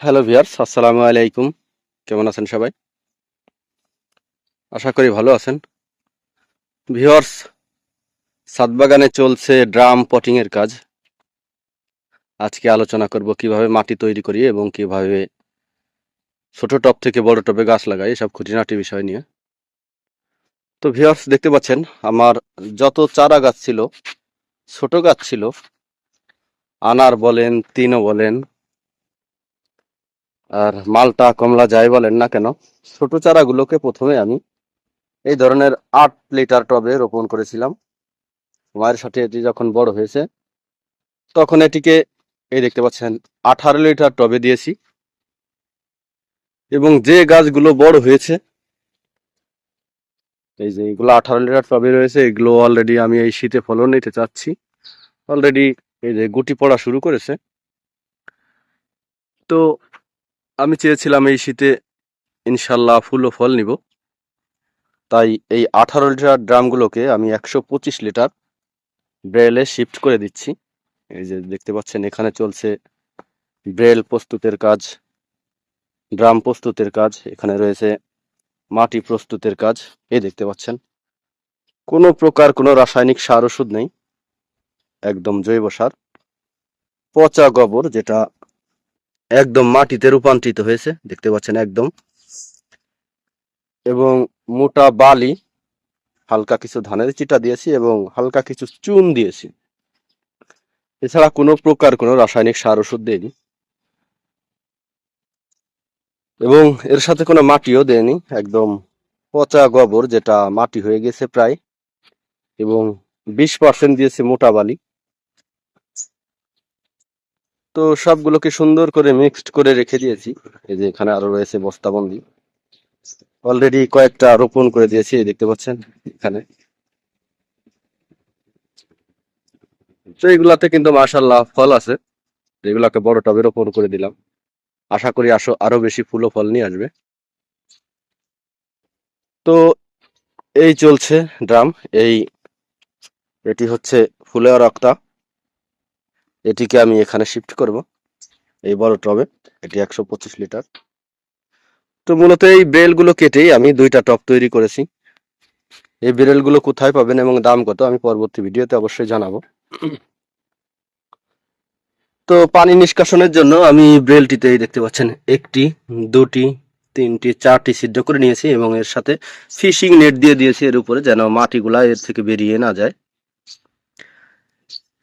Hello viewers, আসসালামু আলাইকুম। কেমন আছেন সবাই? আশা করি ভালো আছেন। ভিউয়ার্স, ছাদ বাগানে চলছে ড্রাম পটিং এর কাজ। আজকে আলোচনা করব কিভাবে মাটি তৈরি করি এবং কিভাবে ছোট টব থেকে বড় টবে গাছ লাগাই, এসব খুঁটিনাটি বিষয় নিয়ে। তো ভিউয়ার্স, দেখতে পাচ্ছেন আমার যত চারা গাছ ছিল, ছোট গাছ ছিল, আনার বলেন, তিনও বলেন, আর মালটা কমলা যাই বলেন না কেন, ছোট চারাগুলোকে প্রথমে আমি এই ধরনের 8 লিটার টবে রোপণ করেছিলাম। মায়ের সাথে এটি যখন বড় হয়েছে তখন এটিকে এই দেখতে পাচ্ছেন 18 লিটার টবে দিয়েছি, এবং যে গাছগুলো বড় হয়েছে এই যে এগুলো 18 লিটার টবে রয়েছে, এগুলো অলরেডি আমি এই শীতে ফলন নিতে চাচ্ছি। অলরেডি এই যে গুটি পড়া শুরু করেছে। তো আমি চেয়েছিলাম এই শীতে ইনশাল্লাহ ফুল ও ফল নিব, তাই এই 18 লিটার ড্রামগুলোকে আমি 125 লিটার ব্রেলে শিফট করে দিচ্ছি। এই যে দেখতে পাচ্ছেন এখানে চলছে ব্রেল প্রস্তুতের কাজ, ড্রাম প্রস্তুতের কাজ, এখানে রয়েছে মাটি প্রস্তুতের কাজ। এই দেখতে পাচ্ছেন কোনো প্রকার কোনো রাসায়নিক সার ওষুধ নেই, একদম জৈব সার, পচা গোবর যেটা একদম মাটিতে রূপান্তরিত হয়েছে দেখতে পাচ্ছেন একদম, এবং মোটা বালি, হালকা কিছু ধানের চিটা দিয়েছি এবং হালকা কিছু চুন দিয়েছি। এছাড়া কোনো প্রকার কোনো রাসায়নিক সার ওষুধ দেয়নি, এবং এর সাথে কোনো মাটিও দেয়নি, একদম পচা গোবর যেটা মাটি হয়ে গেছে প্রায়, এবং 20% দিয়েছি মোটা বালি। তো সবগুলোকে সুন্দর করে মিক্সড করে রেখে দিয়েছি। এই যে এখানে আরো রয়েছে বস্তাবন্দি, অলরেডি কয়েকটা রোপণ করে দিয়েছি, এই দেখতে পাচ্ছেন এখানে। তো এগুলাতে কিন্তু মাশাআল্লাহ ফল আছে, যেগুলাকে বড় টবে রোপণ করে দিলাম। আশা করি আরো বেশি ফুল ও ফল নিয়ে আসবে। তো এই চলছে ড্রাম, এটি হচ্ছে ফুলের রক্তা, এটিকে আমি এখানে শিফট করব এই বড় টবে। এটি 125 লিটার। তো মূলত এই বেলগুলো কেটেই আমি 2টা টব তৈরি করেছি। এই বেরেলগুলো কোথায় পাবেন এবং দাম কত আমি পরবর্তী ভিডিওতে অবশ্যই জানাবো। তো পানি নিষ্কাশনের জন্য আমি বেলটিতে দেখতে পাচ্ছেন 1টি, 2টি, 3টি, 4টি ছিদ্র করে নিয়েছি, এবং এর সাথে ফিশিং নেট দিয়ে দিয়েছি এর উপরে, যেন মাটিগুলা এর থেকে বেরিয়ে না যায়।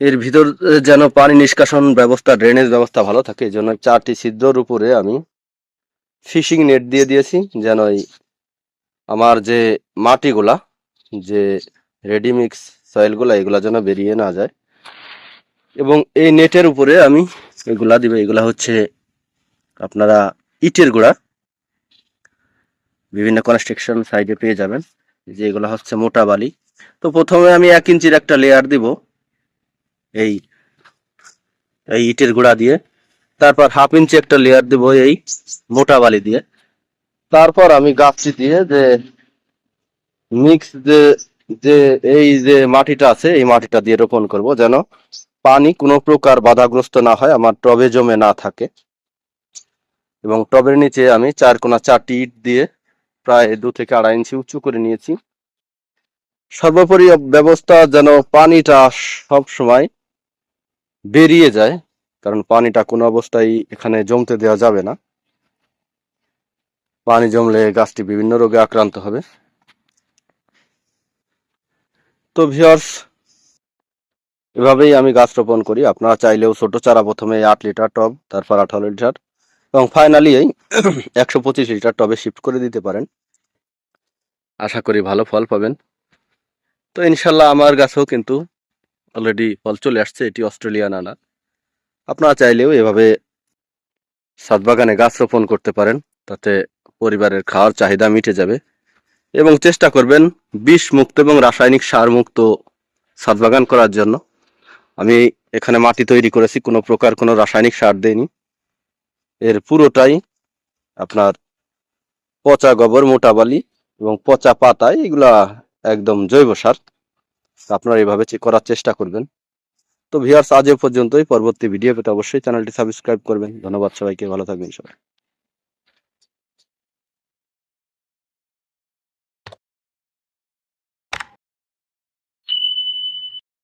এর ভিতর যেন পানি নিষ্কাশন ব্যবস্থা, ড্রেনেজ ব্যবস্থা ভালো থাকে, এই জন্য 4টি ছিদ্রর উপরে আমি ফিশিং নেট দিয়ে দিয়েছি, যেন আমার যে মাটিগুলা, যে রেডিমিক্স সয়েলগুলা, এগুলা যেন বেরিয়ে না যায়। এবং এই নেটের উপরে আমি এগুলা দিব, এগুলা হচ্ছে আপনারা ইটের গুঁড়া, বিভিন্ন কনস্ট্রাকশন সাইডে পেয়ে যাবেন, যে এগুলা হচ্ছে মোটা বালি। তো প্রথমে আমি 1 ইঞ্চির একটা লেয়ার দিব এই এই ইটের গুঁড়া দিয়ে, তারপর 1/2 ইঞ্চি একটা লেয়ার দিব এই মোটা বালি দিয়ে, তারপর আমি গাছটি দিয়ে যে মিক্স যে এই যে মাটিটা আছে এই মাটিটা দিয়ে রোপণ করব, যেন পানি কোনো প্রকার বাধাগ্রস্ত না হয়, আমার টবে জমে না থাকে। এবং টবের নিচে আমি 4 কোণা 4টি ইট দিয়ে প্রায় 2 থেকে 2.5 ইঞ্চি উঁচু করে নিয়েছি। সর্বোপরি ব্যবস্থা যেন পানিটা সব সময় বেরিয়ে যায়, কারণ পানিটা কোনো অবস্থায় এখানে জমতে দেওয়া যাবে না। পানি জমলে গাছটি বিভিন্ন রোগে আক্রান্ত হবে। তো ভিউয়ার্স, এভাবেই আমি গাছ রোপণ করি। আপনারা চাইলেও ছোট চারা প্রথমে 8 লিটার টব, তারপর 18 লিটার, এবং ফাইনালি এই 125 লিটার টবে শিফট করে দিতে পারেন। আশা করি ভালো ফল পাবেন। তো ইনশাল্লাহ আমার গাছেও কিন্তু অলরেডি ফল চলে আসছে। এটি অস্ট্রেলিয়ান আনা। আপনারা চাইলেও এভাবে ছাদ বাগানে গাছ রোপণ করতে পারেন, তাতে পরিবারের খাওয়ার চাহিদা মিটে যাবে। এবং চেষ্টা করবেন বিষ মুক্ত এবং রাসায়নিক সার মুক্ত ছাদ বাগান করার জন্য। আমি এখানে মাটি তৈরি করেছি, কোনো প্রকার কোনো রাসায়নিক সার দেইনি, এর পুরোটাই আপনার পচা গোবর, মোটা বালি এবং পচা পাতা, এগুলা একদম জৈব সার। আপনারা এইভাবে করার চেষ্টা করবেন। তো ভিউয়ার্স আজ এ পর্যন্তই। পরবর্তী ভিডিও পেতে অবশ্যই চ্যানেলটি সাবস্ক্রাইব করবেন। ধন্যবাদ সবাইকে, ভালো থাকবেন সবাই।